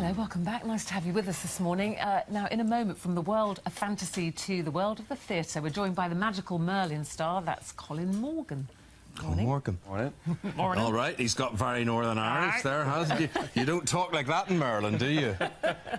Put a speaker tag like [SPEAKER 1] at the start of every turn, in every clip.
[SPEAKER 1] Hello, welcome back. Nice to have you with us this morning. Now, in a moment, from the world of fantasy to the world of the theatre, we're joined by the magical Merlin star. That's Colin Morgan.
[SPEAKER 2] Colin Morgan.
[SPEAKER 3] Morning.
[SPEAKER 1] Morning.
[SPEAKER 2] All right, he's got very Northern Irish there, hasn't he? You don't talk like that in Merlin, do you?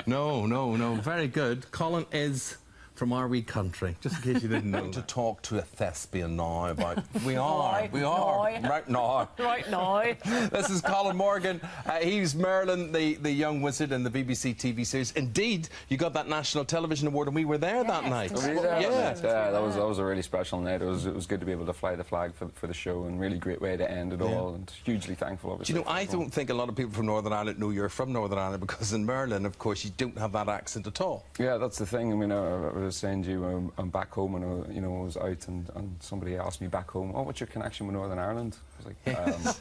[SPEAKER 2] No. Very good. Colin is from our wee country, just in case you didn't know. To talk to a thespian now about... We are. Right now.
[SPEAKER 1] Right now.
[SPEAKER 2] This is Colin Morgan. He's Merlin, the young wizard in the BBC TV series. Indeed, you got that National Television Award and we were there that night.
[SPEAKER 3] Yeah, that was a really special night. It was good to be able to fly the flag for the show, and really great way to end it all, and hugely thankful, obviously.
[SPEAKER 2] Do you know, I don't think a lot of people from Northern Ireland know you're from Northern Ireland, because in Merlin, of course, you don't have that accent at all.
[SPEAKER 3] Yeah, that's the thing. I mean, I was saying to you, I'm back home, and I was out, and somebody asked me back home, "Oh, what's your connection with Northern Ireland?" I was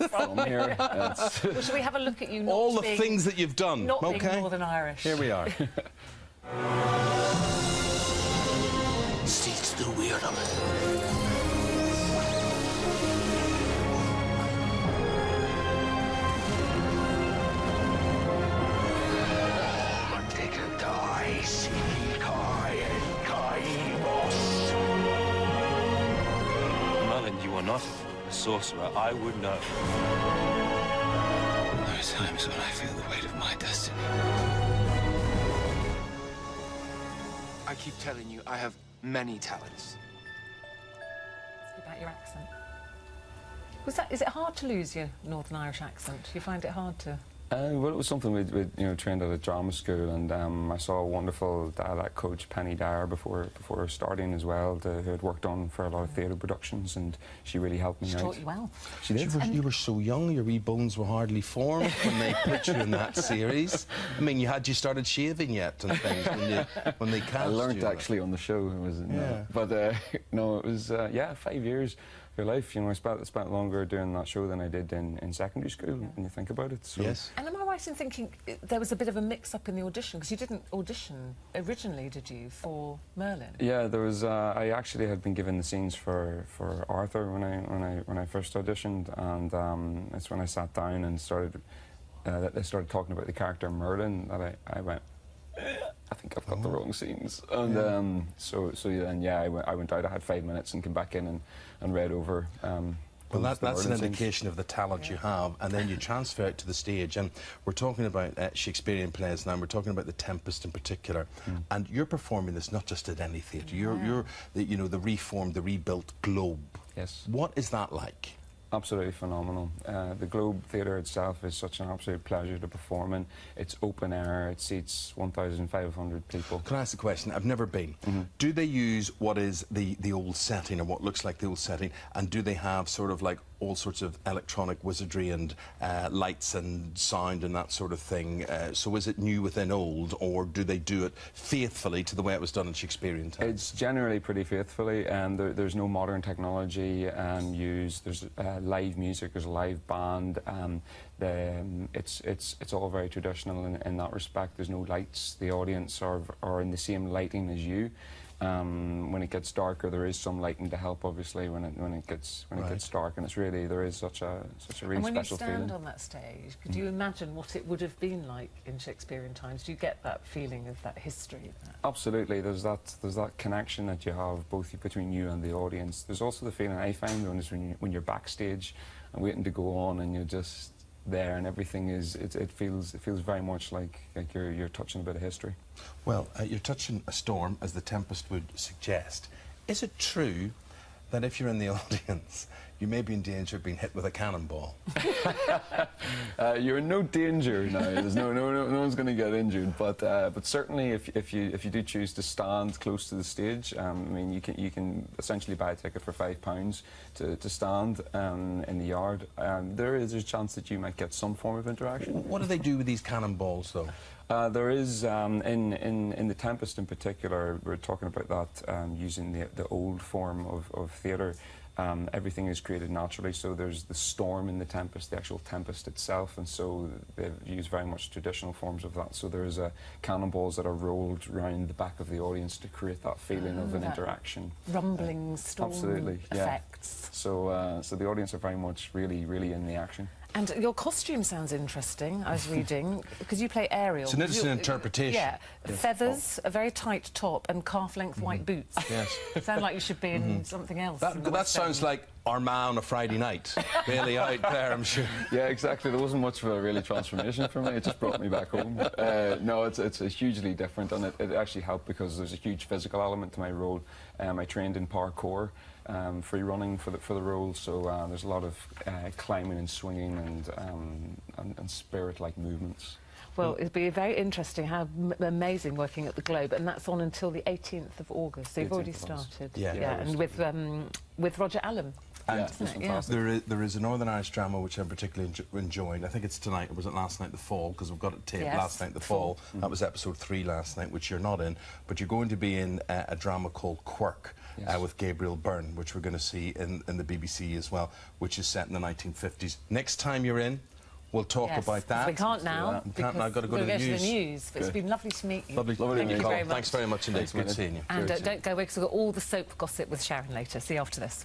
[SPEAKER 3] like, "From here."
[SPEAKER 1] Well, shall we have a look at you?
[SPEAKER 2] All the things that you've done.
[SPEAKER 1] Not being Northern Irish.
[SPEAKER 2] Here we are.
[SPEAKER 4] Seeks the weird of it.
[SPEAKER 5] Merlin, you are not a sorcerer. I would know.
[SPEAKER 4] There are times when I feel the weight of my destiny. I keep telling you, I have many talents.
[SPEAKER 1] About your accent. Is it hard to lose your Northern Irish accent? Do you find it hard to...
[SPEAKER 3] Well, it was something we'd trained at a drama school, and I saw a wonderful dialect coach, Penny Dyer, before starting as well, who had worked on for a lot of theatre productions, and she really helped me out.
[SPEAKER 1] She taught you well.
[SPEAKER 3] She did.
[SPEAKER 2] You were so young, your wee bones were hardly formed when they put you in that series. I mean, you started shaving yet and things when they cast you.
[SPEAKER 3] I learned actually on the show. It was no, it was 5 years. Your life, I spent longer doing that show than I did in secondary school, when you think about it. So.
[SPEAKER 2] Yes.
[SPEAKER 1] And am I right in thinking there was a bit of a mix-up in the audition? Because you didn't audition originally, did you, for Merlin? Yeah,
[SPEAKER 3] there was. I actually had been given the scenes for Arthur when I first auditioned, and it's when I sat down and they started talking about the character Merlin that I went, I think I've got the wrong scenes. And I went out, I had 5 minutes and came back in and read over.
[SPEAKER 2] Well, that's an indication of the talent you have, and then you transfer it to the stage. And we're talking about Shakespearean plays now, and we're talking about the Tempest in particular. And you're performing this not just at any theatre. You're the reformed, the rebuilt Globe.
[SPEAKER 3] Yes.
[SPEAKER 2] What is that like?
[SPEAKER 3] Absolutely phenomenal. The Globe Theatre itself is such an absolute pleasure to perform in. It's open air, it seats 1,500 people.
[SPEAKER 2] Can I ask a question? I've never been. Do they use what is the old setting, or what looks like the old setting, and do they have sort of like all sorts of electronic wizardry and lights and sound and that sort of thing? So is it new within old, or do they do it faithfully to the way it was done in Shakespearean times?
[SPEAKER 3] It's generally pretty faithfully, and there's no modern technology used. There's live music, there's a live band. It's all very traditional in that respect. There's no lights. The audience are in the same lighting as you. When it gets darker, there is some lighting to help, obviously, when it gets dark, and there is such a really special feeling. And when you stand on that stage, could you imagine what it would have been like in Shakespearean times? Do you get that feeling of that history? Absolutely. There's that connection that you have both between you and the audience. There's also the feeling I find when you're backstage and waiting to go on, and you're just there, and everything it feels very much like you're touching a bit of history. Well,
[SPEAKER 2] you're touching a storm, as the Tempest would suggest. Is it true that if you're in the audience, you may be in danger of being hit with a cannonball?
[SPEAKER 3] You're in no danger now. There's no one's going to get injured. But certainly, if you do choose to stand close to the stage, I mean, you can essentially buy a ticket for £5 to stand in the yard. There is a chance that you might get some form of interaction.
[SPEAKER 2] What do they do with these cannonballs, though?
[SPEAKER 3] There is, in the Tempest in particular, we're talking about that using the old form of theatre. Everything is created naturally, so there's the storm in the Tempest, the actual Tempest itself, and so they've used very much traditional forms of that. So there's cannonballs that are rolled around the back of the audience to create that feeling of an interaction. Rumbling storm effects. So the audience are very much really in the action.
[SPEAKER 1] And your costume sounds interesting, I was reading, because you play Ariel.
[SPEAKER 2] It's an interesting interpretation.
[SPEAKER 1] Yeah. Feathers, a very tight top and calf-length white boots.
[SPEAKER 2] Yes.
[SPEAKER 1] Sound like you should be in something else. in the
[SPEAKER 2] That
[SPEAKER 1] West
[SPEAKER 2] sounds
[SPEAKER 1] End.
[SPEAKER 2] like Armagh on a Friday night. Really out there, I'm sure.
[SPEAKER 3] Yeah, exactly. There wasn't much of a really transformation for me. It just brought me back home. No, it's hugely different, and it actually helped because there's a huge physical element to my role. I trained in parkour, free running for the role, so there's a lot of climbing and swinging and spirit-like movements.
[SPEAKER 1] Well, it'd be very interesting, how amazing working at the Globe, and that's on until the 18th of August, so you've already
[SPEAKER 3] 18th of August.
[SPEAKER 1] started.
[SPEAKER 2] Yeah.
[SPEAKER 1] And with Roger Allen.
[SPEAKER 2] And
[SPEAKER 3] Yeah, it's fantastic.
[SPEAKER 2] there is a Northern Irish drama which I'm particularly enjoying. I think it's tonight, or was it last night, The Fall? Because we've got it taped.
[SPEAKER 1] Yes,
[SPEAKER 2] Last night, The Fall. That was episode 3 last night, which you're not in. But you're going to be in a drama called Quirk.
[SPEAKER 3] Yes.
[SPEAKER 2] With Gabriel Byrne, which we're going to see in the BBC as well, which is set in the 1950s. Next time you're in, we'll talk
[SPEAKER 1] Yes,
[SPEAKER 2] about that.
[SPEAKER 1] we can't now.
[SPEAKER 2] We can't now. I've got to go to
[SPEAKER 1] we'll
[SPEAKER 2] the
[SPEAKER 1] go
[SPEAKER 2] news.
[SPEAKER 1] to the news. But it's been lovely to meet you.
[SPEAKER 2] Lovely.
[SPEAKER 1] Thank you very much.
[SPEAKER 2] Thanks very much indeed. Good seeing you.
[SPEAKER 1] And don't go away, because we've got all the soap gossip with Sharon later. See you after this.